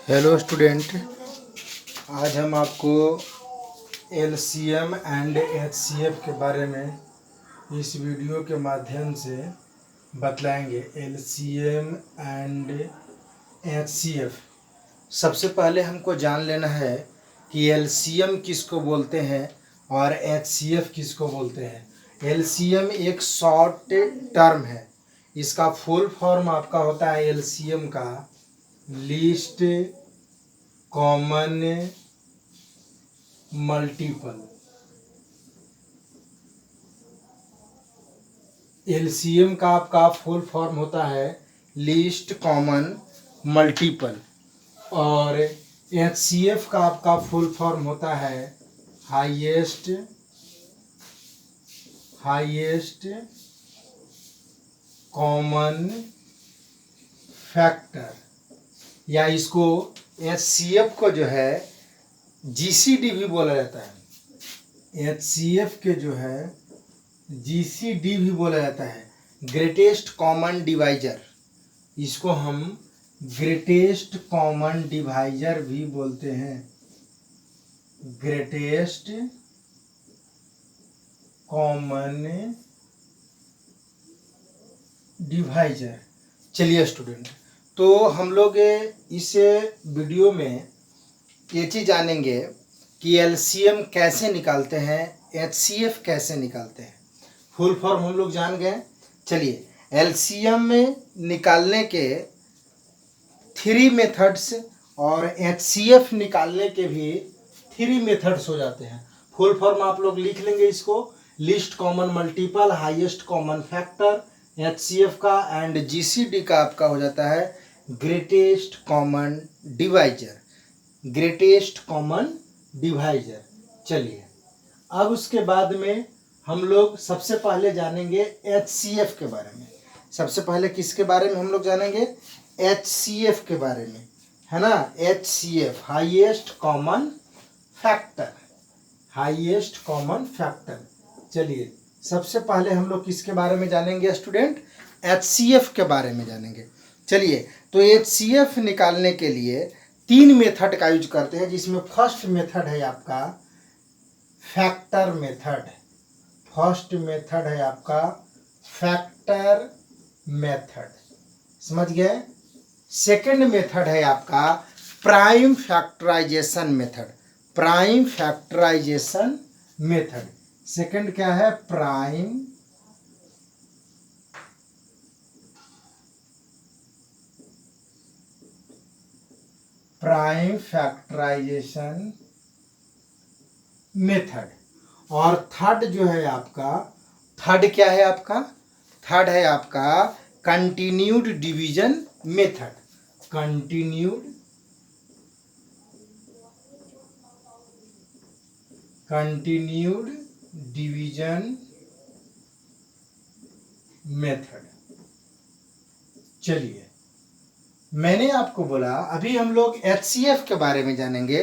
Hello student, आज हम आपको एलसीएम एंड एचसीएफ के बारे में इस वीडियो के माध्यम से बतलाएंगे। LCM and HCF. सबसे पहले हमको जान लेना है कि एलसीएम किसको बोलते हैं और एचसीएफ किसको बोलते हैं। एलसीएम एक शॉर्ट टर्म है। इसका फुल फॉर्म आपका होता है एलसीएम का लीस्ट कॉमन मल्टीपल। एलसीएम का आपका फुल फॉर्म होता है लीस्ट कॉमन मल्टीपल और एचसीएफ का आपका फुल फॉर्म होता है हाईएस्ट कॉमन फैक्टर, या इसको एचसीएफ को जो है जीसीडी भी बोला जाता है। एचसीएफ के जो है जीसीडी भी बोला जाता है, ग्रेटेस्ट कॉमन डिवाइजर। इसको हम ग्रेटेस्ट कॉमन डिवाइजर भी बोलते हैं, ग्रेटेस्ट कॉमन डिवाइजर। चलिए स्टूडेंट, तो हम लोग इस वीडियो में ये चीज़ जानेंगे कि एलसीएम कैसे निकालते हैं, एचसीएफ कैसे निकालते हैं। फुल फॉर्म हम लोग जान गए। चलिए, एलसीएम में निकालने के 3 मेथड्स और एचसीएफ निकालने के भी 3 मेथड्स हो जाते हैं। फुल फॉर्म आप लोग लिख लेंगे इसको, list common multiple, highest common factor HCF का, एंड जीसीडी का आपका हो जाता है greatest common divisor, greatest common divisor. चलिए, अब उसके बाद में हम लोग सबसे पहले जानेंगे एचसीएफ के बारे में। सबसे पहले किसके बारे में हम लोग जानेंगे? एचसीएफ के बारे में, है ना। HCF highest common factor, highest common factor. चलिए, सबसे पहले हम लोग किसके बारे में जानेंगे स्टूडेंट? एचसीएफ के बारे में जानेंगे। चलिए, तो एचसीएफ निकालने के लिए 3 मेथड का यूज करते हैं, जिसमें फर्स्ट मेथड है आपका फैक्टर मेथड। फर्स्ट मेथड है आपका फैक्टर मेथड, समझ गए। सेकंड मेथड है आपका prime factorisation method, prime factorisation method. Second क्या है? Prime factorisation method. और थर्ड जो है आपका, थर्ड क्या है आपका? थर्ड है आपका continued division method, continued division method. चलिए, मैंने आपको बोला अभी हम लोग एचसीएफ के बारे में जानेंगे।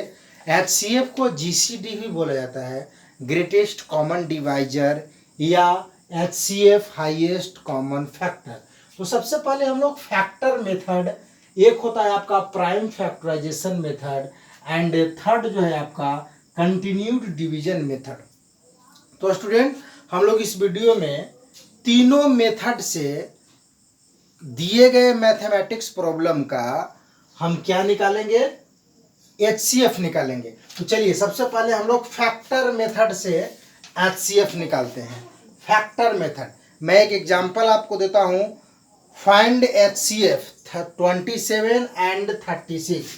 एचसीएफ को जीसीडी भी बोला जाता है, ग्रेटेस्ट कॉमन डिवाइजर, या एचसीएफ हाईएस्ट कॉमन फैक्टर। तो सबसे पहले हम लोग फैक्टर मेथड, एक होता है आपका prime factorisation method, and third जो है आपका कंटिन्यूड डिवीजन मेथड। तो स्टूडेंट, हम लोग इस वीडियो में तीनों मेथड से दिए गए मैथमेटिक्स प्रॉब्लम का हम क्या निकालेंगे? एचसीएफ निकालेंगे। तो चलिए, सबसे पहले हम लोग फैक्टर मेथड से एचसीएफ निकालते हैं। फैक्टर मेथड, मैं एक एग्जांपल आपको देता हूं। Find HCF 27 and 36।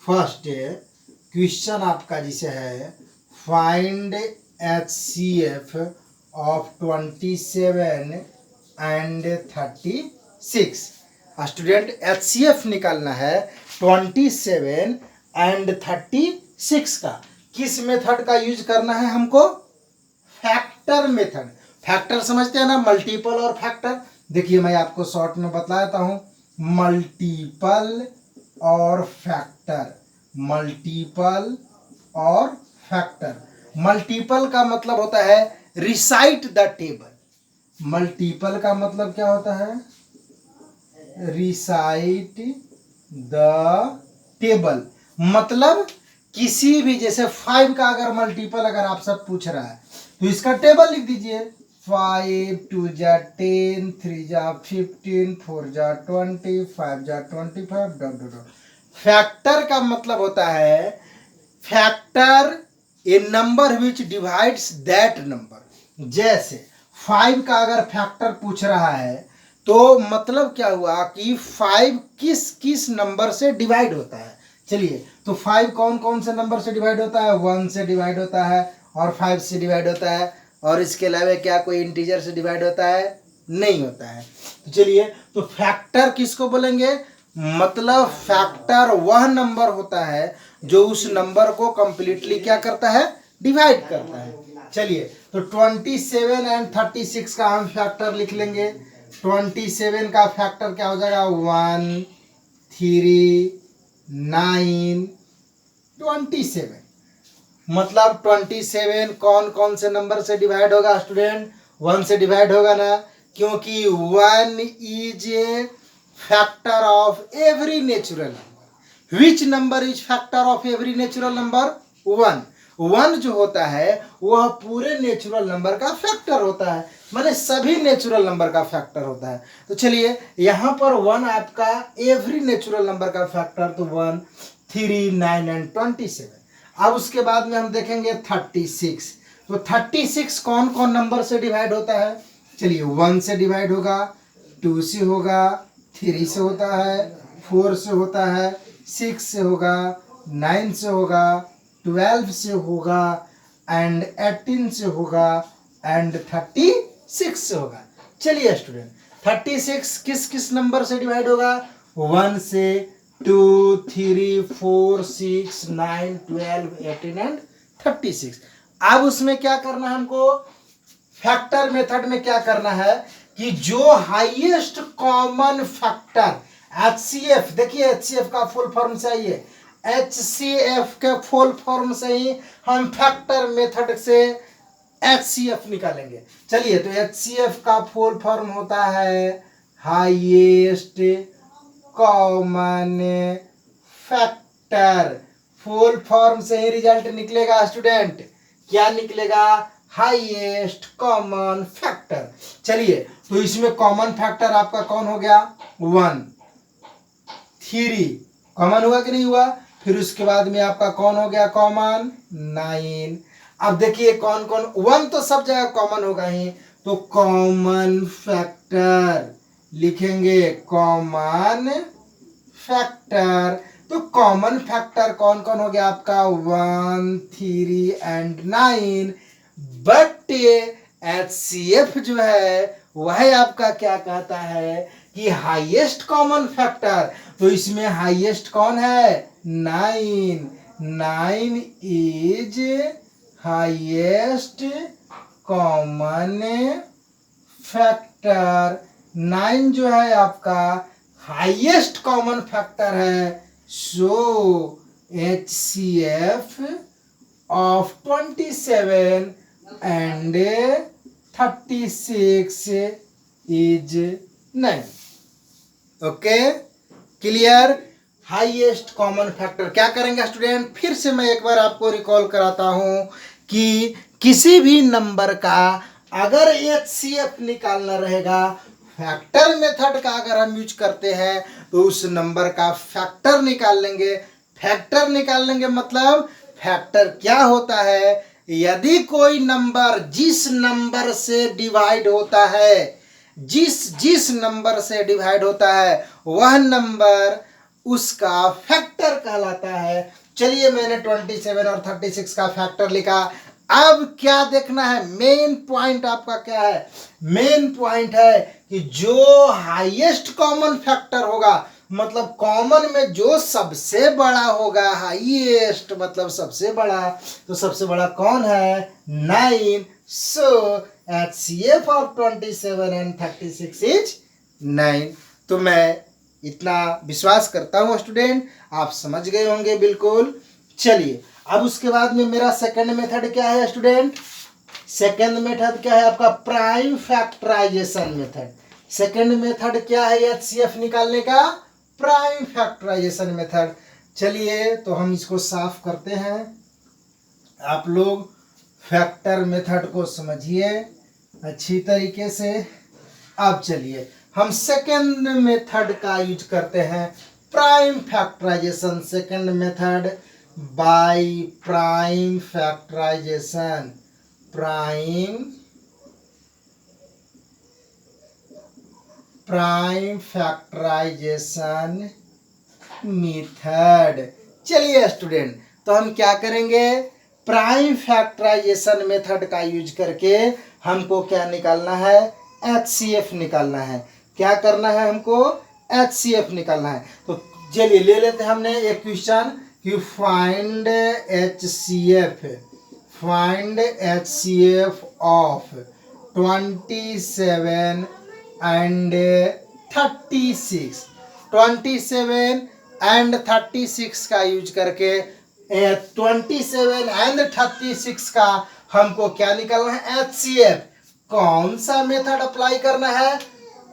First question आपका जिसे है find HCF of 27 and 36। Student, HCF निकालना है 27 एंड 36 का। किस मेथड का यूज करना है हमको? Factor method. फैक्टर समझते हैं ना, मल्टीपल और फैक्टर। देखिए, मैं आपको शॉर्ट में बता देता हूं, मल्टीपल और फैक्टर, मल्टीपल और फैक्टर। मल्टीपल का मतलब होता है रिसाइट द टेबल। मल्टीपल का मतलब क्या होता है? Recite the table. मतलब किसी भी, जैसे 5 का अगर मल्टीपल अगर आप सब पूछ रहा है तो इसका टेबल लिख दीजिए। 5 2 जा 10, 3 जा 15, 4 जा 20, 5 जा 25 डॉट डॉट डॉट। फैक्टर का मतलब होता है factor A number which divides that number. जैसे 5 का अगर फैक्टर पूछ रहा है तो मतलब क्या हुआ कि 5 किस किस नंबर से डिवाइड होता है। चलिए, तो 5 कौन कौन से नंबर से डिवाइड होता है? 1 से डिवाइड होता है और 5 से डिवाइड होता है, और इसके अलावा क्या कोई इंटीजर से डिवाइड होता है? नहीं होता है। तो चलिए, तो फैक्टर किसको बोलेंगे? मतलब फैक्टर वह नंबर होता है जो उस नंबर को कंप्लीटली क्या करता है? डिवाइड करता है। चलिए, तो 27 एंड 36 का हम फैक्टर लिख लेंगे। 27 का फैक्टर क्या हो जाएगा? 1 3 9 27। मतलब 27 कौन कौन से नंबर से डिवाइड होगा स्टूडेंट? 1 से डिवाइड होगा ना, क्योंकि 1 is a factor of every natural number. Which number is factor of every natural number? 1। 1 जो होता है वह पूरे नेचुरल नंबर का फैक्टर होता है, माने सभी नेचुरल नंबर का फैक्टर होता है। तो चलिए, यहाँ पर 1 आपका एवरी नेचुरल नंबर का फैक्टर, तो 1 3 9 एंड 27। अब उसके बाद में हम देखेंगे 36। तो 36 कौन कौन नंबर से डिवाइड होता है? चलिए, 1 से डिवाइड होगा, 2 से होगा, 3 से होता है, 4 से होता है, 6 से होगा, 9 से होगा, 12 से होगा एंड 18 से होगा एंड 36 से होगा। चलिए स्टूडेंट, 36 किस किस नंबर से डिवाइड होगा? 1 से, 2 3 4 6 9 12 18 एंड 36। अब उसमें क्या करना है हमको? फैक्टर मेथड में क्या करना है कि जो हाईएस्ट कॉमन फैक्टर HCF, देखिए HCF का फुल फॉर्म चाहिए, HCF के फुल फॉर्म से ही हम फैक्टर मेथड से HCF निकालेंगे। चलिए, तो HCF का फुल फॉर्म होता है highest common factor. Full form से ही रिजल्ट निकलेगा स्टूडेंट। क्या निकलेगा? Highest common factor. चलिए, तो इसमें कॉमन फैक्टर आपका कौन हो गया? 1 3 कॉमन हुआ कि नहीं हुआ? फिर उसके बाद में आपका कौन हो गया कॉमन? 9। अब देखिए कौन कौन, 1 तो सब जगह कॉमन होगा ही, तो कॉमन फैक्टर लिखेंगे, कॉमन फैक्टर। तो कॉमन फैक्टर कौन कौन हो गया आपका? 1 3 एंड 9। बट HCF जो है वह आपका क्या कहता है कि हाईएस्ट कॉमन फैक्टर। तो इसमें हाईएस्ट कौन है? 9। 9 इज हाईएस्ट कॉमन फैक्टर। 9 जो है आपका हाईएस्ट कॉमन फैक्टर है। सो HCF of 27 and 36 is 9। Okay, clear? Highest common factor क्या करेंगे स्टूडेंट? फिर से मैं एक बार आपको रिकॉल कराता हूं कि किसी भी नंबर का अगर HCF निकालना रहेगा, फैक्टर मेथड का अगर हम यूज करते हैं तो उस नंबर का फैक्टर निकाल लेंगे। फैक्टर निकाल लेंगे मतलब फैक्टर क्या होता है? यदि कोई नंबर जिस नंबर से डिवाइड होता है, जिस नंबर से डिवाइड होता है वह नंबर उसका फैक्टर कहलाता है। चलिए, मैंने 27 और 36 का फैक्टर लिखा। अब क्या देखना है? मेन पॉइंट आपका क्या है? मेन पॉइंट है कि जो हाईएस्ट कॉमन फैक्टर होगा, मतलब कॉमन में जो सबसे बड़ा होगा, हाईएस्ट मतलब सबसे बड़ा, तो सबसे बड़ा कौन है? 9। सो HCF ऑफ 27 एंड 36 इज 9। तो मैं इतना विश्वास करता हूँ स्टूडेंट आप समझ गए होंगे बिल्कुल। चलिए, अब उसके बाद में मेरा सेकंड मेथड क्या है स्टूडेंट? सेकंड मेथड क्या है आपका? Prime factorisation method. Second method क्या है HCF निकालने का? Prime factorisation method. चलिए तो हम इसको साफ करते हैं। आप लोग फैक्टर मेथड को समझिए अच्छी तरीके से। अब चलिए हम सेकेंड मेथड का यूज करते हैं, prime factorisation. Second method by prime factorisation. Prime factorisation method. चलिए स्टूडेंट, तो हम क्या करेंगे, प्राइम फैक्टराइजेशन मेथड का यूज करके हमको क्या निकालना है, HCF निकालना है। क्या करना है हमको, HCF निकालना है। तो चलिए ले लेते हैं हमने एक क्वेश्चन कि find HCF of 27 and 36। 27 and 36 का यूज करके 27 एंड 36 का हमको क्या निकालना है, HCF। कौन सा मेथड अप्लाई करना है,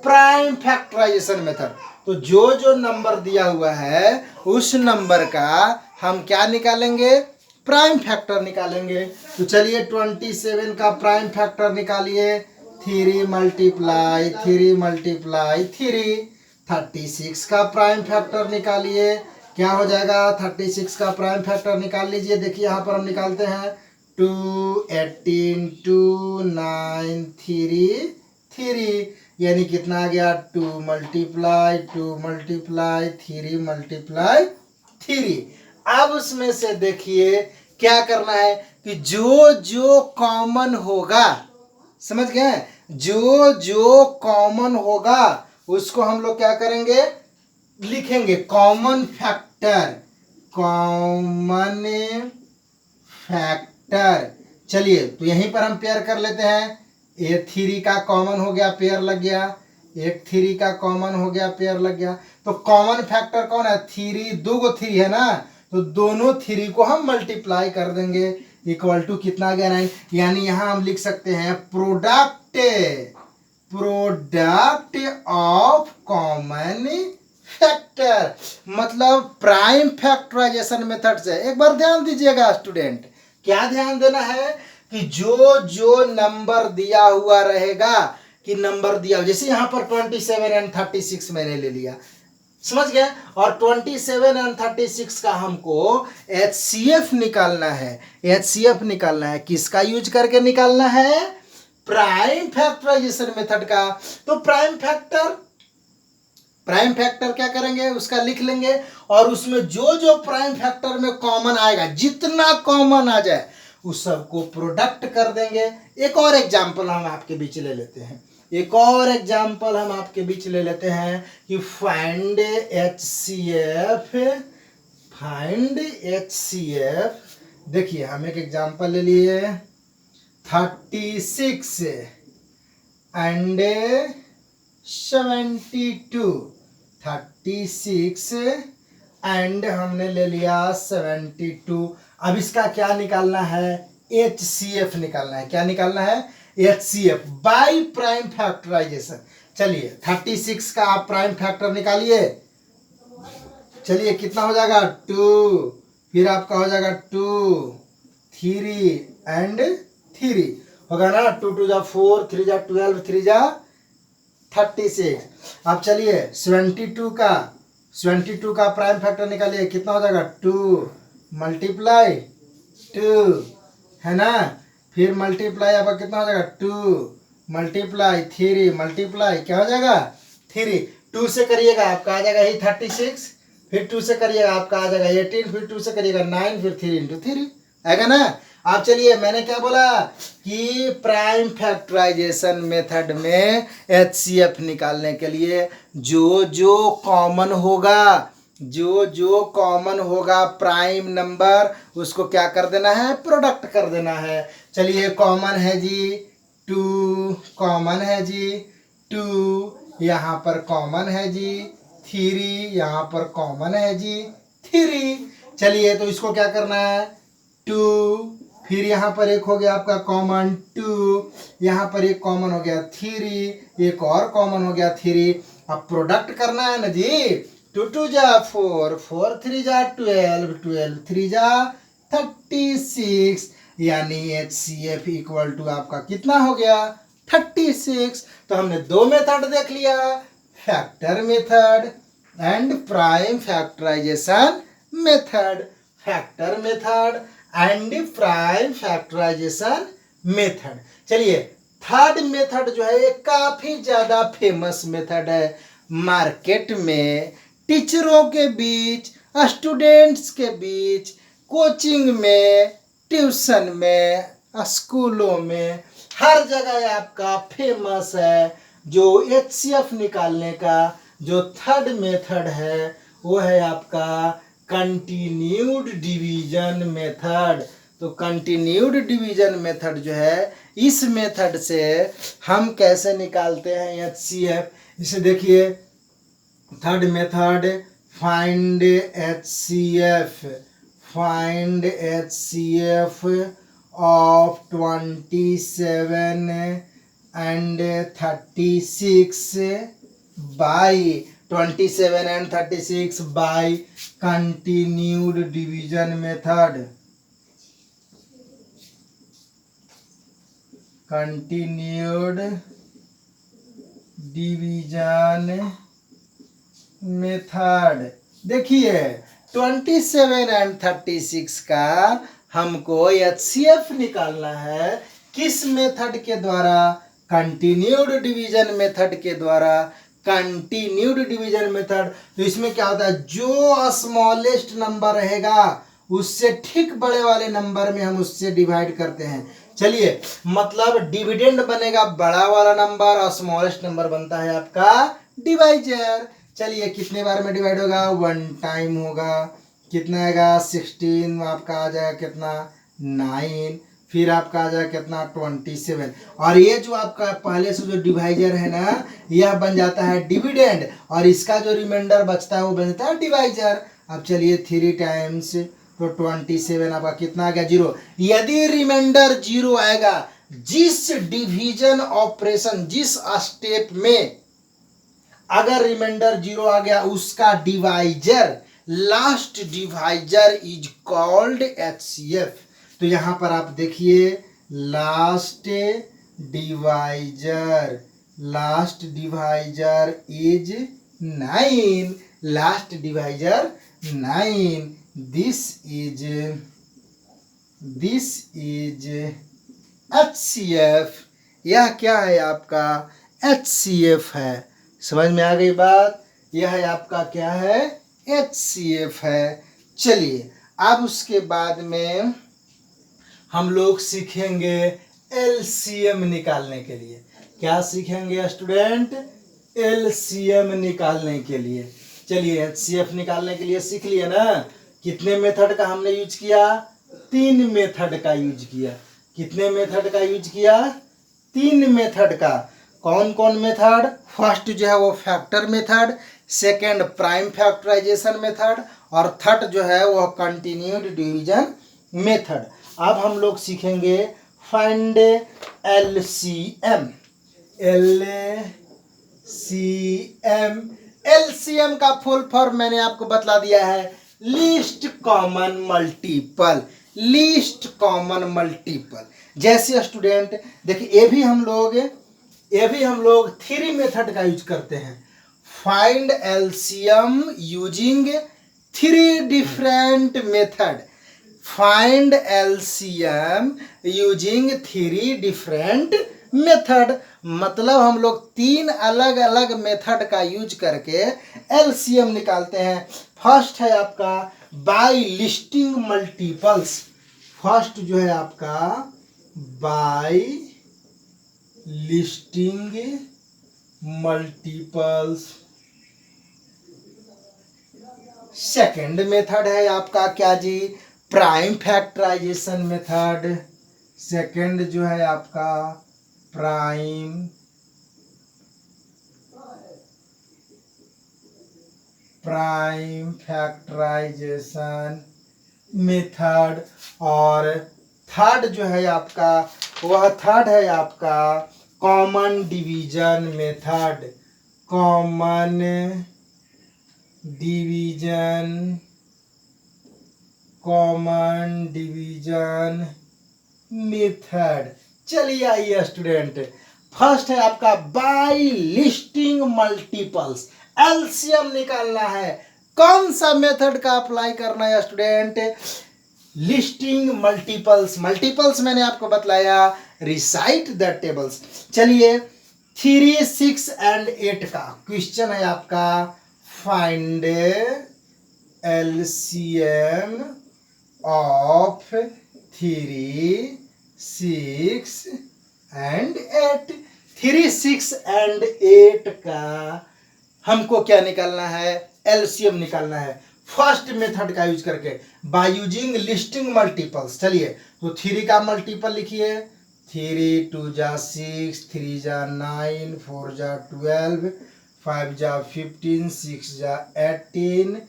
प्राइम फैक्टराइजेशन मेथड। तो जो जो नंबर दिया हुआ है उस नंबर का हम क्या निकालेंगे, प्राइम फैक्टर निकालेंगे। तो चलिए 27 का प्राइम फैक्टर निकालिए, 3 मल्टीप्लाई 3। 36 का प्राइम फैक्टर निकालिए, क्या हो जाएगा, 36 का प्राइम फैक्टर निकाल लीजिए। देखिए यहाँ पर हम निकालते हैं 2 18 2 9 3 यानी कितना आ गया, 2 मल्टीप्लाई 3। अब उसमें से देखिए क्या करना है कि जो जो कॉमन होगा, समझ गए, जो जो कॉमन होगा उसको हम लोग क्या करेंगे, लिखेंगे कॉमन फैक्टर। चलिए तो यहीं पर हम पेयर कर लेते हैं। ये 3 का कॉमन हो गया, पेयर लग गया। एक 3 का कॉमन हो गया, पेयर लग गया। तो कॉमन फैक्टर कौन है, 3, 2 3 है ना, तो दोनों 3 को हम मल्टीप्लाई कर देंगे, इक्वल टू कितना आ गया, 9। यानी यहां हम लिख सकते हैं प्रोडक्ट ऑफ कॉमन फैक्टर, मतलब प्राइम फैक्टराइजेशन मेथड से। एक बार ध्यान दीजिएगा स्टूडेंट, क्या ध्यान देना है कि जो जो नंबर दिया हुआ रहेगा, कि नंबर दिया, जैसे यहाँ पर 27 एंड 36 मैंने ले लिया, समझ गए, और 27 एंड 36 का हमको HCF निकालना है। HCF निकालना है किसका यूज करके निकालना है, प्राइम फैक्टराइजेशन मेथड का। तो प्राइम फैक्टर क्या करेंगे, उसका लिख लेंगे, और उसमें जो जो प्राइम फैक्टर में कॉमन आएगा, जितना कॉमन आ जाए उस सबको प्रोडक्ट कर देंगे। एक और एग्जांपल हम आपके बीच ले लेते हैं, कि फाइंड HCF। देखिए हम एक एग्जांपल ले लिए, 36 एंड 72। 36 एंड हमने ले लिया 72। अब इसका क्या निकालना है, HCF निकालना है। क्या निकालना है, HCF बाय प्राइम फैक्टराइजेशन। चलिए 36 का आप प्राइम फैक्टर निकालिए। चलिए कितना हो जाएगा, 2, फिर आपका हो जाएगा 2 3 एंड 3 होगा ना, 2 2 जा 4, 3 जा 12, 3 जा 36। अब चलिए 72 का प्राइम फैक्टर निकालिए, कितना हो जाएगा, 2 मल्टीप्लाई 2 है ना, फिर मल्टीप्लाई आपका कितना हो जाएगा, 2 मल्टीप्लाई 3 मल्टीप्लाई क्या हो जाएगा, 3। 2 से करिएगा आपका आ जाएगा ही 36, फिर 2 से करिएगा आपका आ जाएगा 18, फिर 2 से करिएगा 9, फिर 3 × 3 आएगा ना। आप चलिए मैंने क्या बोला कि प्राइम फैक्टराइजेशन मेथड में HCF निकालने के लिए जो जो कॉमन होगा प्राइम नंबर, उसको क्या कर देना है, प्रोडक्ट कर देना है। चलिए कॉमन है जी 2, कॉमन है जी 2, यहाँ पर कॉमन है जी 3, यहाँ पर कॉमन है जी 3। चलिए तो इसको क्या करना है, 2, फिर यहाँ पर एक हो गया आपका कॉमन 2, यहाँ पर एक कॉमन हो गया 3, एक और कॉमन हो गया 3। अब प्रोडक्ट करना है ना जी, 2 2 जा 4, 4 3 जा 12, 12 3 जा 36, यानी HCF इक्वल टू आपका कितना हो गया 36। तो हमने दो मेथड देख लिया, factor method and prime factorisation method. Factor method and prime factorisation method. चलिए थर्ड मेथड जो है ये काफी ज्यादा फेमस मेथड है मार्केट में, टीचरों के बीच, स्टूडेंट्स के बीच, कोचिंग में, ट्यूशन में, स्कूलों में, हर जगह आपका फेमस है। जो HCF निकालने का जो थर्ड मेथड है वो है आपका कंटिन्यूड डिवीजन मेथड। तो कंटिन्यूड डिवीजन मेथड जो है, इस मेथड से हम कैसे निकालते हैं HCF, इसे देखिए third method find HCF, find HCF of 27 and 36 by 27 and 36 by continued division method, continued division method। देखिए 27 and 36 का हमको HCF निकालना है, किस मेथड के द्वारा, कंटिन्यूड डिवीजन मेथड के द्वारा। कंटिन्यूड डिवीजन मेथड, तो इसमें क्या होता है, जो स्मॉलेस्ट नंबर रहेगा उससे ठीक बड़े वाले नंबर में हम उससे डिवाइड करते हैं। चलिए मतलब डिविडेंड बनेगा बड़ा वाला नंबर और स्मॉलेस्ट नंबर बनता है आपका डिवाइजर। चलिए कितने बार में डिवाइड होगा, 1 टाइम होगा, कितना आएगा 16, आपका आ जाएगा कितना 9, फिर आपका आ जाएगा कितना 27, और ये जो आपका पहले से जो डिवाइजर है ना यह बन जाता है डिविडेंड, और इसका जो रिमाइंडर बचता है वो बन जाता है डिवाइजर। अब चलिए 3 टाइम्स तो 27 आपका कितना आ गया 0। यदि रिमाइंडर 0 आएगा, जिस डिवीजन ऑपरेशन जिस स्टेप में अगर रिमाइंडर 0 आ गया उसका divisor, last divisor is called HCF। तो यहां पर आप देखिए last divisor, last divisor is 9, last divisor 9, this is HCF। यह क्या है आपका HCF है। समझ में आ गई बात, यह है आपका क्या है HCF है। चलिए अब उसके बाद में हम लोग सीखेंगे LCM निकालने के लिए। क्या सीखेंगे स्टूडेंट, LCM निकालने के लिए। चलिए HCF निकालने के लिए सीख लिया ना, कितने मेथड का हमने यूज किया, 3 मेथड का यूज किया। कितने मेथड का यूज किया, 3 मेथड का। कौन कौन मेथड, फर्स्ट जो है वो factor method, second prime factorisation method, और थर्ड जो है वो कंटिन्यूड डिवीजन मेथड। अब हम लोग सीखेंगे फाइंड LCM। LCM का फुल फॉर्म मैंने आपको बतला दिया है, least common multiple, least common multiple. जैसे स्टूडेंट देखिए ये भी हम लोग 3 मेथड का यूज करते हैं। Find LCM using 3 different method, find LCM using 3 different method. मतलब हम लोग 3 अलग अलग मेथड का यूज करके LCM निकालते हैं। फर्स्ट है आपका बाय लिस्टिंग मल्टीपल्स, फर्स्ट जो है आपका by listing multiples. Second method है आपका क्या जी, प्राइम फैक्टराइजेशन मेथड। सेकंड जो है आपका प्राइम फैक्टराइजेशन मेथड। और थर्ड जो है आपका वह थर्ड है आपका common division method, common division, common division method. चलिए आइए स्टूडेंट, फर्स्ट है आपका बाय लिस्टिंग मल्टीपल्स, एलसीएम निकालना है। कौन सा मेथड का अप्लाई करना है स्टूडेंट? Listing multiples. मल्टीपल्स मैंने आपको बतलाया, रिसाइट द टेबल्स। चलिए 3, 6 एंड 8 का क्वेश्चन है आपका, find LCM of 3, 6 and 8। 3, 6 and 8 का हमको क्या निकालना है? एलसीएम निकालना है फर्स्ट मेथड का यूज करके, बाय यूजिंग लिस्टिंग मल्टीपल्स। चलिए तो 3 का मल्टीपल लिखिए, 3 2 जा 6, 3 जा 9, 4 जा 12, 5 जा 15, 6 जा 18,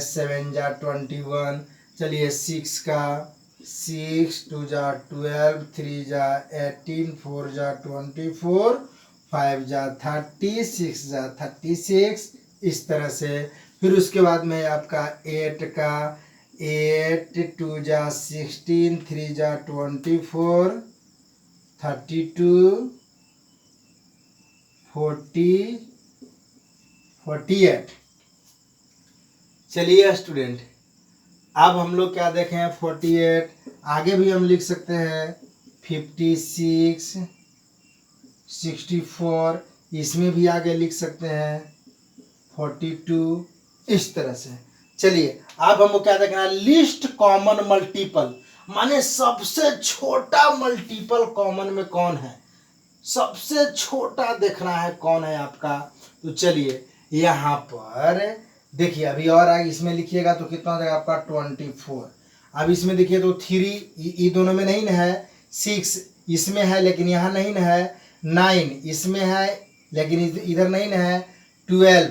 7 जा 21। चलिए 6 का 6, 2 जा 12, 3 जा 18, 4 जा 24, 5 जा 30, 6 जा 36, इस तरह से। फिर उसके बाद में आपका 8 का 8, 2 जा 16, 3 जा 24, 32, 40, 48। चलिए स्टूडेंट, अब हम लोग क्या देखें? 48 आगे भी हम लिख सकते हैं, 56, 64, इसमें भी आगे लिख सकते हैं 42, इस तरह से। चलिए अब हमको क्या देखना है? लिस्ट कॉमन मल्टीपल, माने सबसे छोटा मल्टीपल कॉमन में कौन है, सबसे छोटा देखना है कौन है आपका। तो चलिए यहाँ पर देखिए, अभी और आगे इसमें लिखिएगा तो कितना हो जाएगा आपका 24। अब इसमें देखिए तो 3 ये दोनों में नहीं है, 6 इसमें है लेकिन यहाँ नहीं है, 9 इसमें है लेकिन इधर नहीं है, 12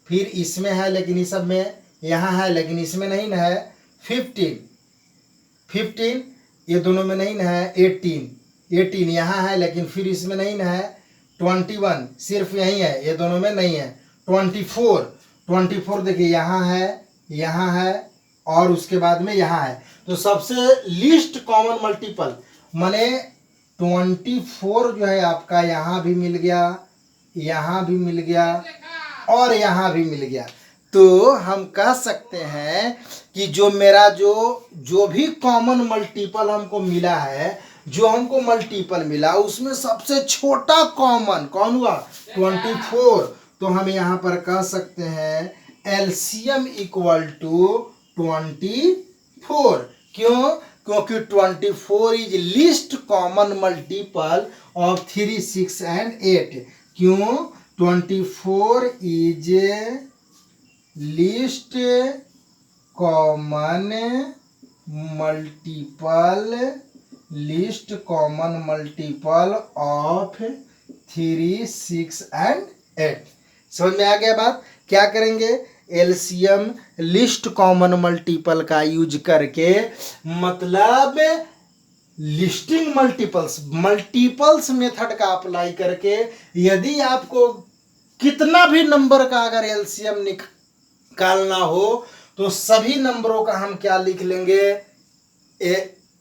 फिर इसमें है लेकिन इस सब में यहाँ है लेकिन इसमें नहीं है, 15 ये दोनों में नहीं है, 18 यहाँ है लेकिन फिर इसमें नहीं है, 21 सिर्फ यही है, ये दोनों में नहीं है, 24 देखिए यहाँ है और उसके बाद में यहाँ है। तो सबसे लिस्ट कॉमन मल्टीपल माने 24 जो है आपका, यहाँ भी मिल गया, यहाँ भी मिल गया और यहाँ भी मिल गया। तो हम कह सकते हैं कि जो मेरा जो भी कॉमन मल्टीपल हमको मिला है, जो हमको मल्टीपल मिला उसमें सबसे छोटा कॉमन कौन हुआ? 24। तो हम यहाँ पर कह सकते हैं एलसीएम इक्वल टू 24। क्यों? क्योंकि 24 is list common multiple of 3, 6 and 8। क्यों? 24 is list common multiple of 3, 6 and 8। समझ में आ गया बात? क्या करेंगे? एलसीएम लिस्ट कॉमन मल्टीपल का यूज करके, मतलब लिस्टिंग मल्टीपल्स मेथड का अप्लाई करके, यदि आपको कितना भी नंबर का अगर एलसीएम निकालना हो तो सभी नंबरों का हम क्या लिख लेंगे?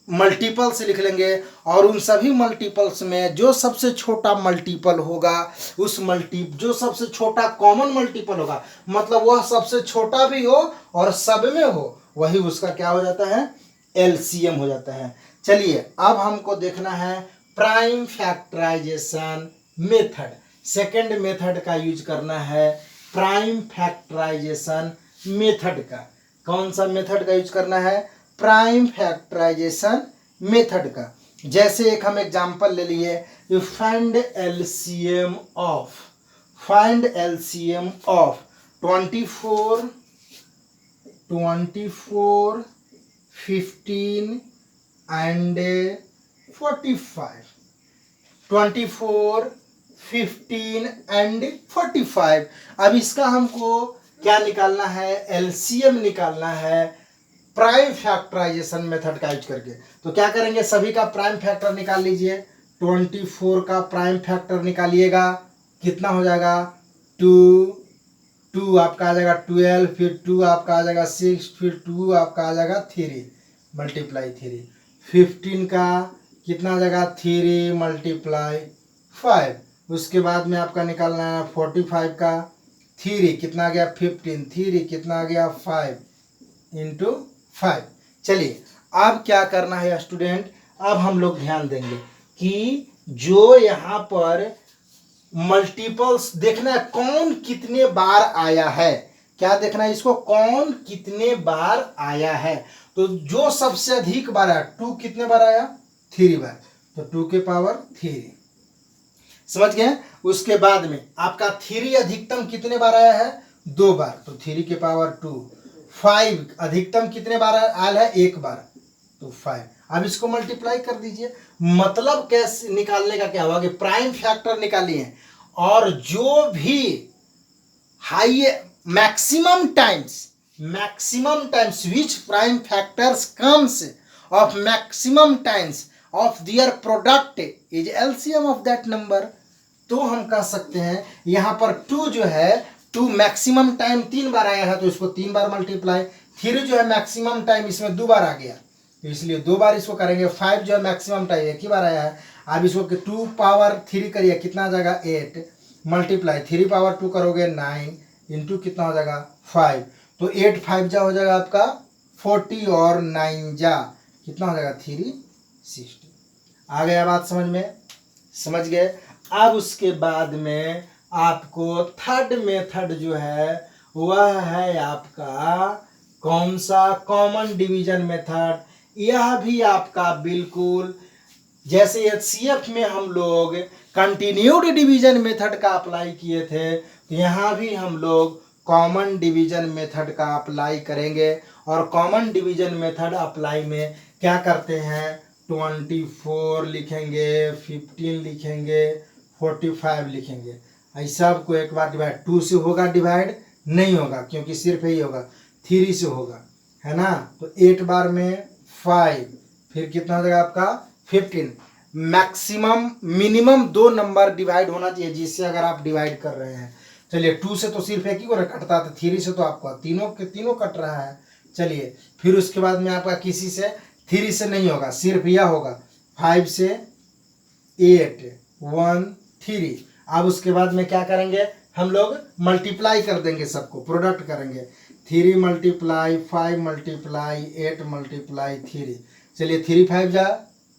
मल्टीपल्स लिख लेंगे, और उन सभी मल्टीपल्स में जो सबसे छोटा मल्टीपल होगा, जो सबसे छोटा कॉमन मल्टीपल होगा, मतलब वह सबसे छोटा भी हो और सब में हो, वही उसका क्या हो जाता है? एलसीएम हो जाता है। चलिए अब हमको देखना है prime factorisation method. Second method का यूज करना है, प्राइम फैक्टराइजेशन मेथड का। कौन सा मेथड का यूज करना है? प्राइम फैक्टराइजेशन मेथड का। जैसे एक हम एग्जांपल ले लिए, find LCM of 24, 15 and 45। 24, 15 and 45। अब इसका हमको क्या निकालना है? एलसीएम निकालना है प्राइम फैक्टराइजेशन मेथड का यूज करके। तो क्या करेंगे? सभी का प्राइम फैक्टर निकाल लीजिए। 24 का प्राइम फैक्टर निकालिएगा, कितना हो जाएगा? 2, 2 आपका आ जाएगा 12, फिर 2 आपका आ जाएगा 6, फिर 2 आपका आ जाएगा 3 मल्टीप्लाई 3। 15 का कितना आ जाएगा 3 मल्टीप्लाई 5। उसके बाद में आपका निकालना है 45 का 3 कितना आ गया 15, 3 कितना आ गया 5 इंटू 5। चलिए अब क्या करना है स्टूडेंट, अब हम लोग ध्यान देंगे कि जो यहाँ पर मल्टीपल्स देखना है कौन कितने बार आया है। क्या देखना है इसको, कौन कितने बार आया है। तो जो सबसे अधिक बार आया 2 कितने बार आया 3 बार, तो 2 के पावर 3 समझ गए। उसके बाद में आपका 3 अधिकतम कितने बार आया है 2 बार, तो 3 के पावर 2। 5 अधिकतम कितने बार आया है 1 बार, तो 5। अब इसको मल्टीप्लाई कर दीजिए। मतलब कैसे निकालने का क्या होगा कि प्राइम फैक्टर निकालिए और जो भी high maximum times which prime factors comes of maximum times of their product is LCM of that number. तो हम कह सकते हैं यहाँ पर 2 जो है 2 मैक्सिमम टाइम 3 बार आया है तो इसको 3 बार मल्टीप्लाई। 3 जो है मैक्सिमम टाइम इसमें 2 बार आ गया तो इसलिए 2 बार इसको करेंगे। 5 जो है मैक्सिमम टाइम 1 ही बार आया है। अब इसको 2 पावर 3 करिए कितना आ जाएगा 8 मल्टीप्लाई 3 पावर 2 करोगे 9 इंटू कितना हो जाएगा 5। तो 8 5 जा हो जाएगा आपका 40 और 9 जा कितना हो जाएगा 360। आ गया बात समझ में, समझ गए। अब उसके बाद में आपको थर्ड मेथड जो है वह है आपका कौन सा, कॉमन डिवीजन मेथड। यह भी आपका बिल्कुल जैसे एचसीएफ में हम लोग कंटिन्यूड डिवीजन मेथड का अप्लाई किए थे तो यहाँ भी हम लोग कॉमन डिवीजन मेथड का अप्लाई करेंगे। और कॉमन डिवीजन मेथड अप्लाई में क्या करते हैं 24 लिखेंगे, 15 लिखेंगे, 45 लिखेंगे। ऐसा आपको एक बार डिवाइड 2 से होगा, डिवाइड नहीं होगा क्योंकि सिर्फ यही होगा 3 से होगा, है ना। तो 8 बार में 5, फिर कितना हो जाएगा आपका 15। मैक्सिमम मिनिमम 2 नंबर डिवाइड होना चाहिए जिससे अगर आप डिवाइड कर रहे हैं। चलिए 2 से तो सिर्फ एक ही को कटता था, 3 से तो आपका तीनों के तीनों कट रहा है। चलिए फिर उसके बाद में आपका किसी से 3 से नहीं होगा, सिर्फ यह होगा 5 से 8 1 3। अब उसके बाद में क्या करेंगे हम लोग मल्टीप्लाई कर देंगे, सबको प्रोडक्ट करेंगे। 3 मल्टीप्लाई 5 मल्टीप्लाई 8 मल्टीप्लाई 3। चलिए 3 5 जा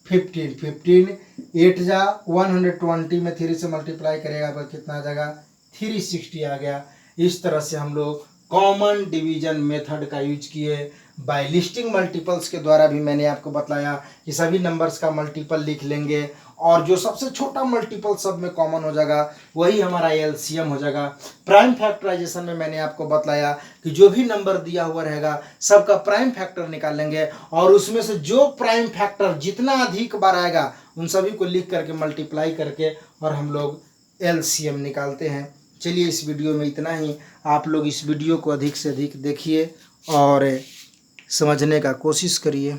15, 15 8 जा 120 में 3 से मल्टीप्लाई करेगा तो कितना आ जाएगा 360 आ गया। इस तरह से हम लोग कॉमन डिवीजन मेथड का यूज किए। बाय लिस्टिंग मल्टीपल्स के द्वारा भी मैंने आपको बताया कि सभी नंबर्स का मल्टीपल लिख लेंगे और जो सबसे छोटा मल्टीपल सब में कॉमन हो जाएगा वही हमारा एलसीएम हो जाएगा। प्राइम फैक्टराइजेशन में मैंने आपको बताया कि जो भी नंबर दिया हुआ रहेगा सबका प्राइम फैक्टर निकाल लेंगे और उसमें से जो प्राइम फैक्टर जितना अधिक बार आएगा उन सभी को लिख करके मल्टीप्लाई करके और हम लोग एलसीएम निकालते हैं। चलिए इस वीडियो में इतना ही। आप लोग इस वीडियो को अधिक से अधिक देखिए और समझने का कोशिश करिए।